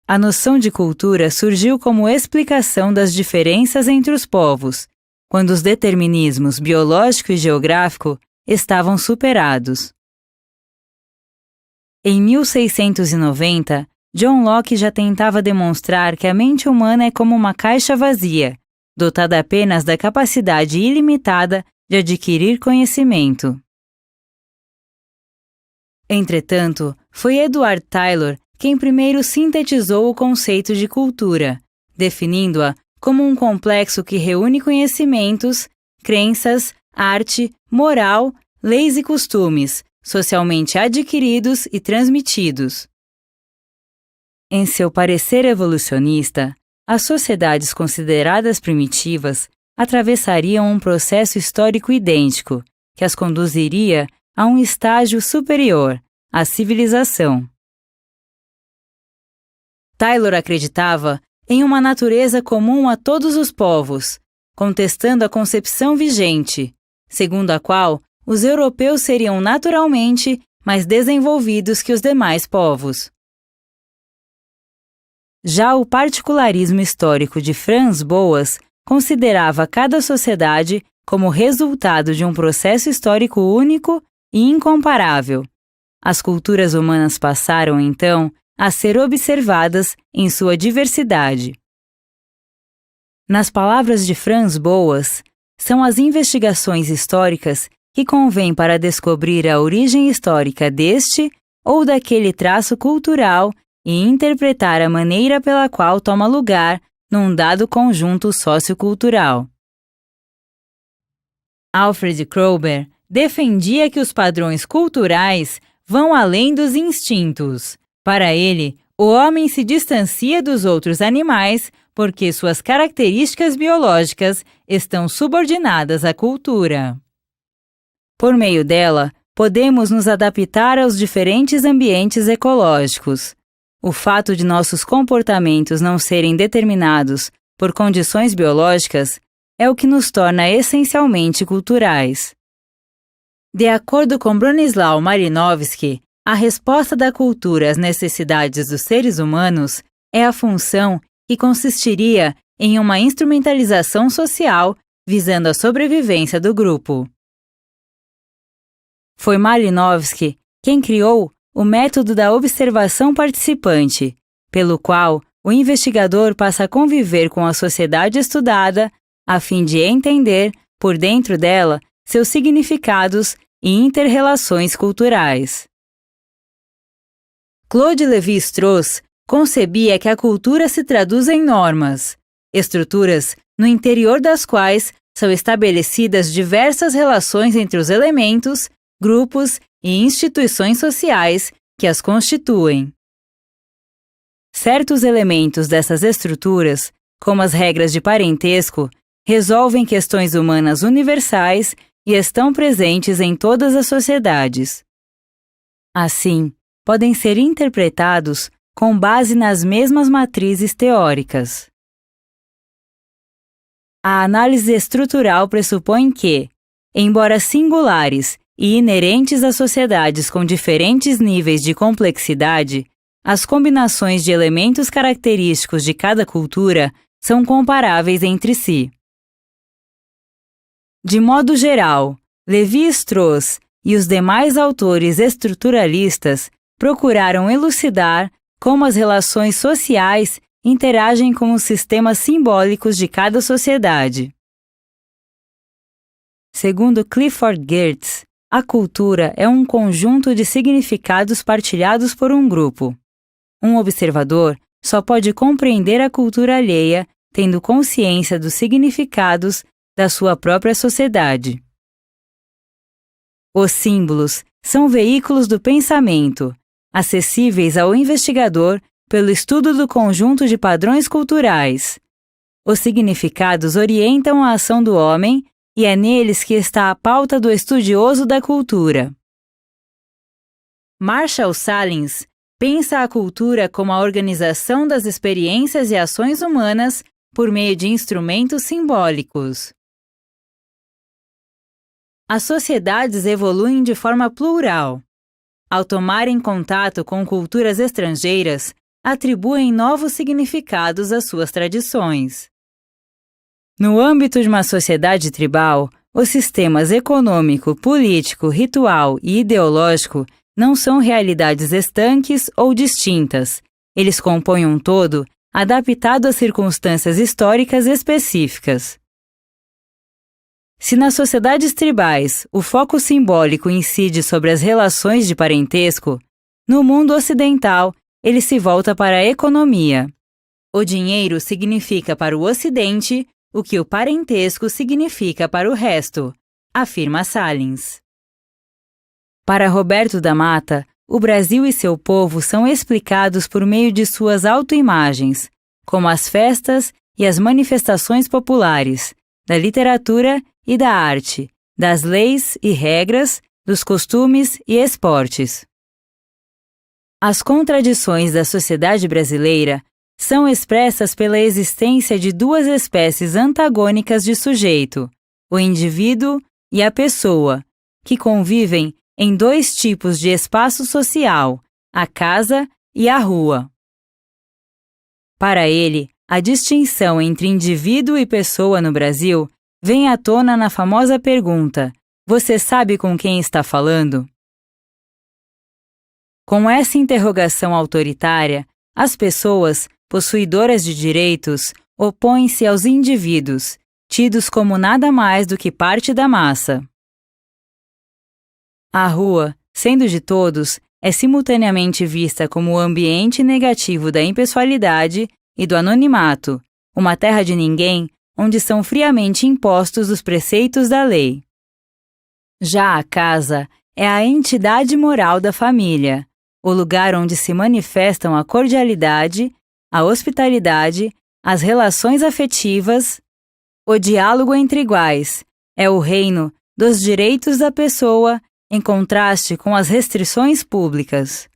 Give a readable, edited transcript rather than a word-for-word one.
A noção de cultura surgiu como explicação das diferenças entre os povos, quando os determinismos biológico e geográfico estavam superados. Em 1690, John Locke já tentava demonstrar que a mente humana é como uma caixa vazia, dotada apenas da capacidade ilimitada de adquirir conhecimento. Entretanto, foi Edward Tylor quem primeiro sintetizou o conceito de cultura, definindo-a como um complexo que reúne conhecimentos, crenças, arte, moral, leis e costumes, socialmente adquiridos e transmitidos. Em seu parecer evolucionista, as sociedades consideradas primitivas atravessariam um processo histórico idêntico, que as conduziria a um estágio superior, a civilização. Tylor acreditava em uma natureza comum a todos os povos, contestando a concepção vigente, segundo a qual os europeus seriam naturalmente mais desenvolvidos que os demais povos. Já o particularismo histórico de Franz Boas considerava cada sociedade como resultado de um processo histórico único e incomparável. As culturas humanas passaram, então, a ser observadas em sua diversidade. Nas palavras de Franz Boas, são as investigações históricas que convêm para descobrir a origem histórica deste ou daquele traço cultural e interpretar a maneira pela qual toma lugar num dado conjunto sociocultural. Alfred Kroeber defendia que os padrões culturais vão além dos instintos. Para ele, o homem se distancia dos outros animais porque suas características biológicas estão subordinadas à cultura. Por meio dela, podemos nos adaptar aos diferentes ambientes ecológicos. O fato de nossos comportamentos não serem determinados por condições biológicas é o que nos torna essencialmente culturais. De acordo com Bronislaw Malinowski, a resposta da cultura às necessidades dos seres humanos é a função que consistiria em uma instrumentalização social visando a sobrevivência do grupo. Foi Malinowski quem criou o método da observação participante, pelo qual o investigador passa a conviver com a sociedade estudada a fim de entender, por dentro dela, seus significados e inter-relações culturais. Claude Lévi-Strauss concebia que a cultura se traduz em normas, estruturas no interior das quais são estabelecidas diversas relações entre os elementos, grupos e instituições sociais que as constituem. Certos elementos dessas estruturas, como as regras de parentesco, resolvem questões humanas universais e estão presentes em todas as sociedades. Assim, podem ser interpretados com base nas mesmas matrizes teóricas. A análise estrutural pressupõe que, embora singulares e inerentes a sociedades com diferentes níveis de complexidade, as combinações de elementos característicos de cada cultura são comparáveis entre si. De modo geral, Lévi-Strauss e os demais autores estruturalistas procuraram elucidar como as relações sociais interagem com os sistemas simbólicos de cada sociedade. Segundo Clifford Geertz, a cultura é um conjunto de significados partilhados por um grupo. Um observador só pode compreender a cultura alheia tendo consciência dos significados da sua própria sociedade. Os símbolos são veículos do pensamento, acessíveis ao investigador pelo estudo do conjunto de padrões culturais. Os significados orientam a ação do homem e é neles que está a pauta do estudioso da cultura. Marshall Sahlins pensa a cultura como a organização das experiências e ações humanas por meio de instrumentos simbólicos. As sociedades evoluem de forma plural. Ao tomarem contato com culturas estrangeiras, atribuem novos significados às suas tradições. No âmbito de uma sociedade tribal, os sistemas econômico, político, ritual e ideológico não são realidades estanques ou distintas. Eles compõem um todo adaptado às circunstâncias históricas específicas. Se nas sociedades tribais o foco simbólico incide sobre as relações de parentesco, no mundo ocidental ele se volta para a economia. O dinheiro significa para o Ocidente o que o parentesco significa para o resto, afirma Salins. Para Roberto da Mata, o Brasil e seu povo são explicados por meio de suas autoimagens, como as festas e as manifestações populares, da literatura e da arte, das leis e regras, dos costumes e esportes. As contradições da sociedade brasileira são expressas pela existência de duas espécies antagônicas de sujeito, o indivíduo e a pessoa, que convivem em dois tipos de espaço social, a casa e a rua. Para ele, a distinção entre indivíduo e pessoa no Brasil vem à tona na famosa pergunta: "Você sabe com quem está falando?" Com essa interrogação autoritária, as pessoas, possuidoras de direitos, opõem-se aos indivíduos, tidos como nada mais do que parte da massa. A rua, sendo de todos, é simultaneamente vista como o ambiente negativo da impessoalidade e do anonimato, uma terra de ninguém onde são friamente impostos os preceitos da lei. Já a casa é a entidade moral da família, o lugar onde se manifestam a cordialidade, a hospitalidade, as relações afetivas, o diálogo entre iguais, é o reino dos direitos da pessoa em contraste com as restrições públicas.